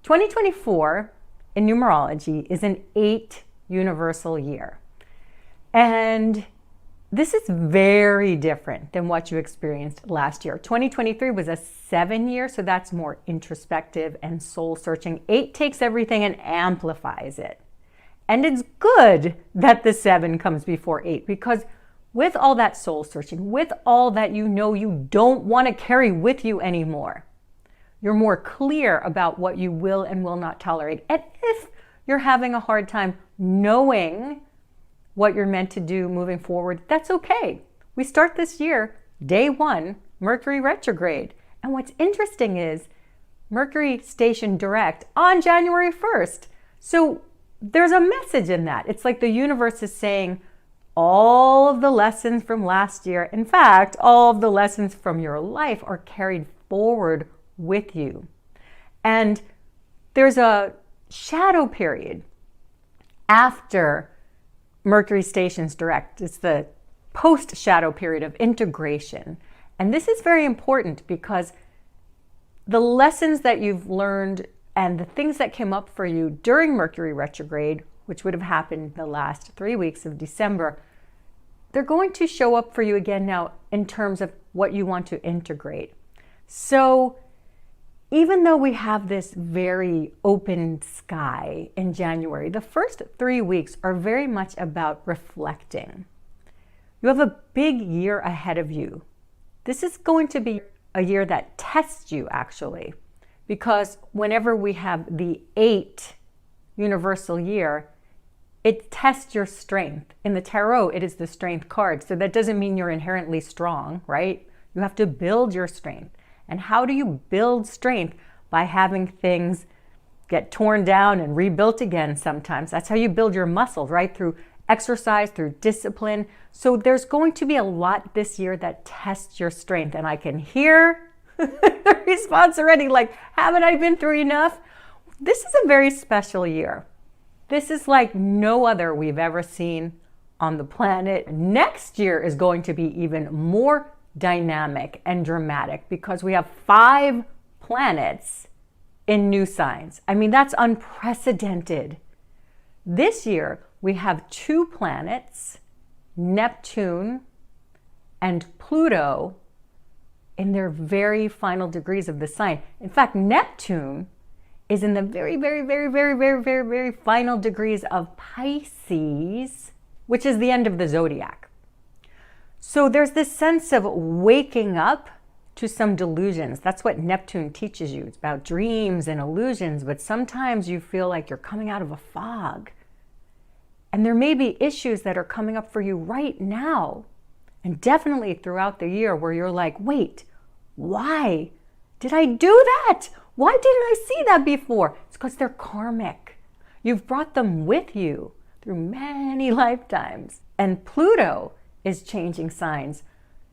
2024 in numerology is an 8 universal year. And this is very different than what you experienced last year. 2023 was a 7 year, so that's more introspective and soul searching. 8 takes everything and amplifies it. And it's good that the 7 comes before 8, because with all that soul searching, with all that you know you don't want to carry with you anymore, you're more clear about what you will and will not tolerate. And if you're having a hard time knowing what you're meant to do moving forward, that's okay. We start this year, day 1, Mercury retrograde. And what's interesting is Mercury stationed direct on January 1st. So there's a message in that. It's like the universe is saying all of the lessons from last year, in fact, all of the lessons from your life are carried forward with you. And there's a shadow period after Mercury stations direct. It's the post-shadow period of integration. And this is very important because the lessons that you've learned and the things that came up for you during Mercury retrograde, which would have happened the last 3 weeks of December, they're going to show up for you again now in terms of what you want to integrate. So even though we have this very open sky in January, the first 3 weeks are very much about reflecting. You have a big year ahead of you. This is going to be a year that tests you, actually, because whenever we have the 8 universal year, it tests your strength. In the tarot, it is the strength card. So that doesn't mean you're inherently strong, right? You have to build your strength. And how do you build strength? By having things get torn down and rebuilt again sometimes. That's how you build your muscles, right? Through exercise, through discipline. So there's going to be a lot this year that tests your strength. And I can hear the response already, like, haven't I been through enough? This is a very special year. This is like no other we've ever seen on the planet. Next year is going to be even more dynamic and dramatic because we have 5 planets in new signs. I mean, that's unprecedented. This year, we have 2 planets, Neptune and Pluto, in their very final degrees of the sign. In fact, Neptune is in the very, very, very, very, very, very, very final degrees of Pisces, which is the end of the zodiac. So there's this sense of waking up to some delusions. That's what Neptune teaches you. It's about dreams and illusions, but sometimes you feel like you're coming out of a fog. And there may be issues that are coming up for you right now, and definitely throughout the year, where you're like, wait, why did I do that? Why didn't I see that before? It's because they're karmic. You've brought them with you through many lifetimes. And Pluto is changing signs.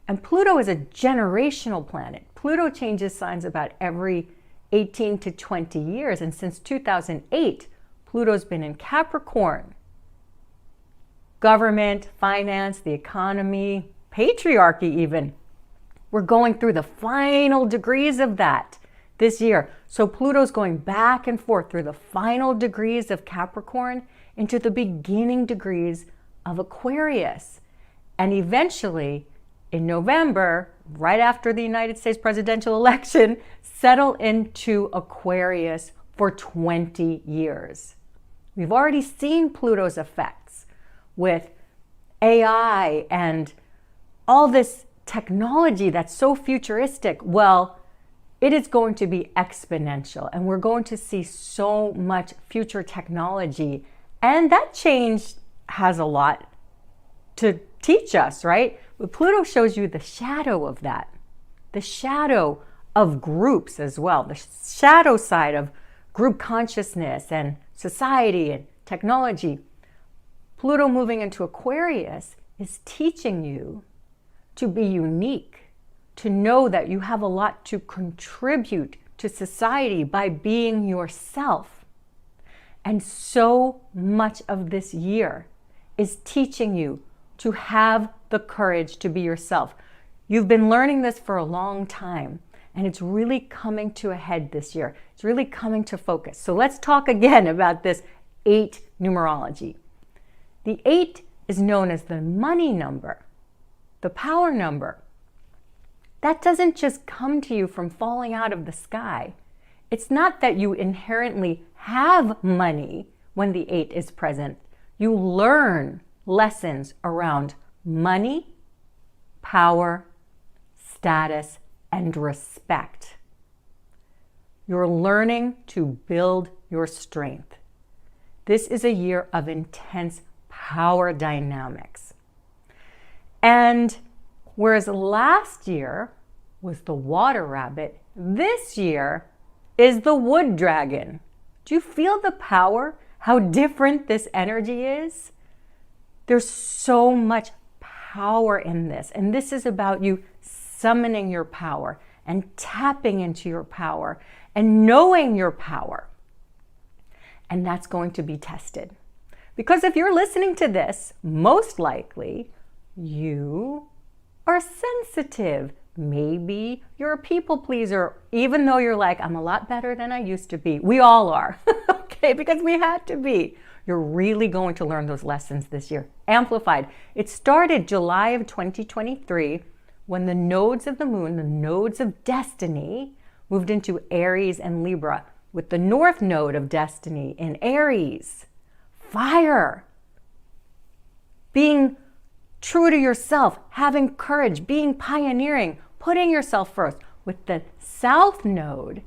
And Pluto is a generational planet. Pluto changes signs about every 18 to 20 years. And since 2008, Pluto's been in Capricorn. Government, finance, the economy, patriarchy even. We're going through the final degrees of that this year. So Pluto's going back and forth through the final degrees of Capricorn into the beginning degrees of Aquarius. And eventually, in November, right after the United States presidential election, settle into Aquarius for 20 years. We've already seen Pluto's effects with AI and all this technology that's so futuristic. Well, it is going to be exponential, and we're going to see so much future technology. And that change has a lot to teach us, right? But Pluto shows you the shadow of that, the shadow of groups as well, the shadow side of group consciousness and society and technology. Pluto moving into Aquarius is teaching you to be unique, to know that you have a lot to contribute to society by being yourself. And so much of this year is teaching you to have the courage to be yourself. You've been learning this for a long time, And it's really coming to a head this year. It's really coming to focus. So let's talk again about this 8 numerology. The 8 is known as the money number, the power number. That doesn't just come to you from falling out of the sky. It's not that you inherently have money when the 8 is present. You learn lessons around money, power, status, and respect. You're learning to build your strength. This is a year of intense power dynamics. And whereas last year was the water rabbit, this year is the wood dragon. Do you feel the power? How different this energy is? There's so much power in this. And this is about you summoning your power and tapping into your power and knowing your power. And that's going to be tested. Because if you're listening to this, most likely you are sensitive. Maybe you're a people pleaser, even though you're like, I'm a lot better than I used to be. We all are, okay? Because we had to be. You're really going to learn those lessons this year. Amplified. It started July of 2023 when the nodes of the moon, the nodes of destiny, moved into Aries and Libra, with the north node of destiny in Aries. Fire. Being true to yourself, having courage, being pioneering, putting yourself first. With the south node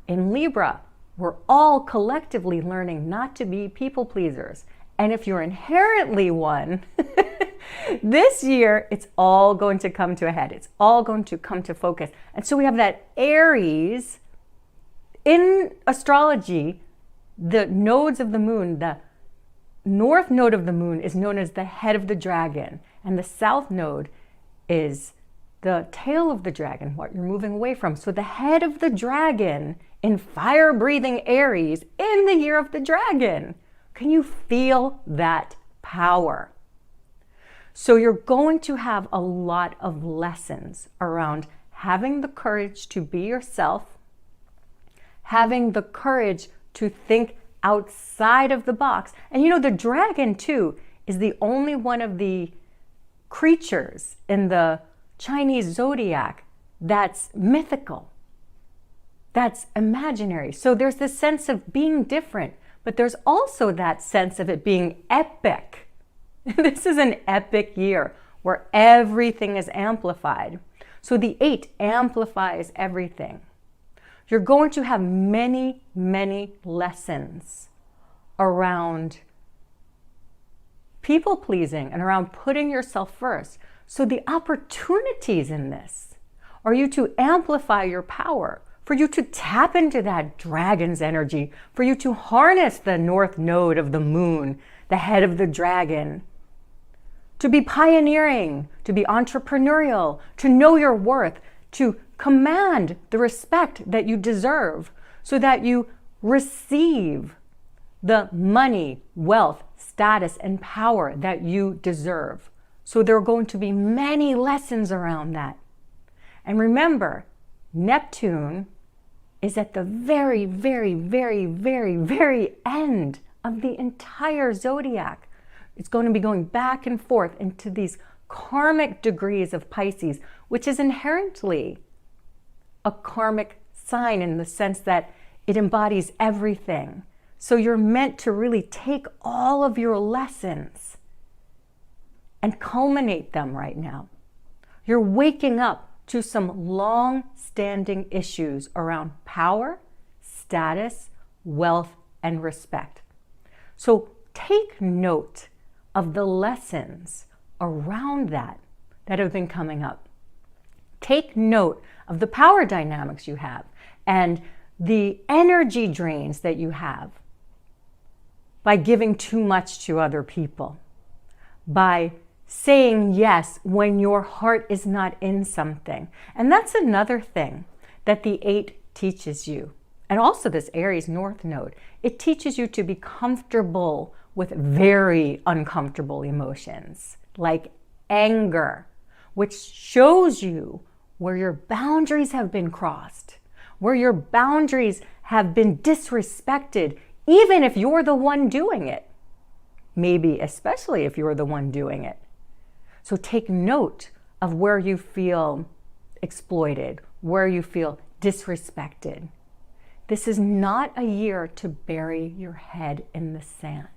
in Libra, we're all collectively learning not to be people pleasers. And if you're inherently one, this year, it's all going to come to a head. It's all going to come to focus. And so we have that Aries. In astrology, the nodes of the moon, the north node of the moon is known as the head of the dragon. And the south node is the tail of the dragon, what you're moving away from. So the head of the dragon in fire-breathing Aries in the year of the dragon. Can you feel that power? So you're going to have a lot of lessons around having the courage to be yourself, having the courage to think outside of the box. And you know, the dragon too is the only one of the creatures in the Chinese zodiac that's mythical, that's imaginary. So there's this sense of being different, but there's also that sense of it being epic. This is an epic year where everything is amplified. So the 8 amplifies everything. You're going to have many, many lessons around people pleasing and around putting yourself first. So the opportunities in this are you to amplify your power, for you to tap into that dragon's energy, for you to harness the north node of the moon, the head of the dragon, to be pioneering, to be entrepreneurial, to know your worth, to command the respect that you deserve so that you receive the money, wealth, status, and power that you deserve. So there are going to be many lessons around that. And remember, Neptune is at the very, very, very, very, very end of the entire zodiac. It's going to be going back and forth into these karmic degrees of Pisces, which is inherently a karmic sign in the sense that it embodies everything. So you're meant to really take all of your lessons and culminate them right now. You're waking up to some long-standing issues around power, status, wealth, and respect. So take note of the lessons around that have been coming up. Take note of the power dynamics you have and the energy drains that you have by giving too much to other people, by saying yes when your heart is not in something. And that's another thing that the 8 teaches you. And also this Aries North Node, it teaches you to be comfortable with very uncomfortable emotions, like anger, which shows you where your boundaries have been crossed, where your boundaries have been disrespected, even if you're the one doing it. Maybe especially if you're the one doing it. So take note of where you feel exploited, where you feel disrespected. This is not a year to bury your head in the sand.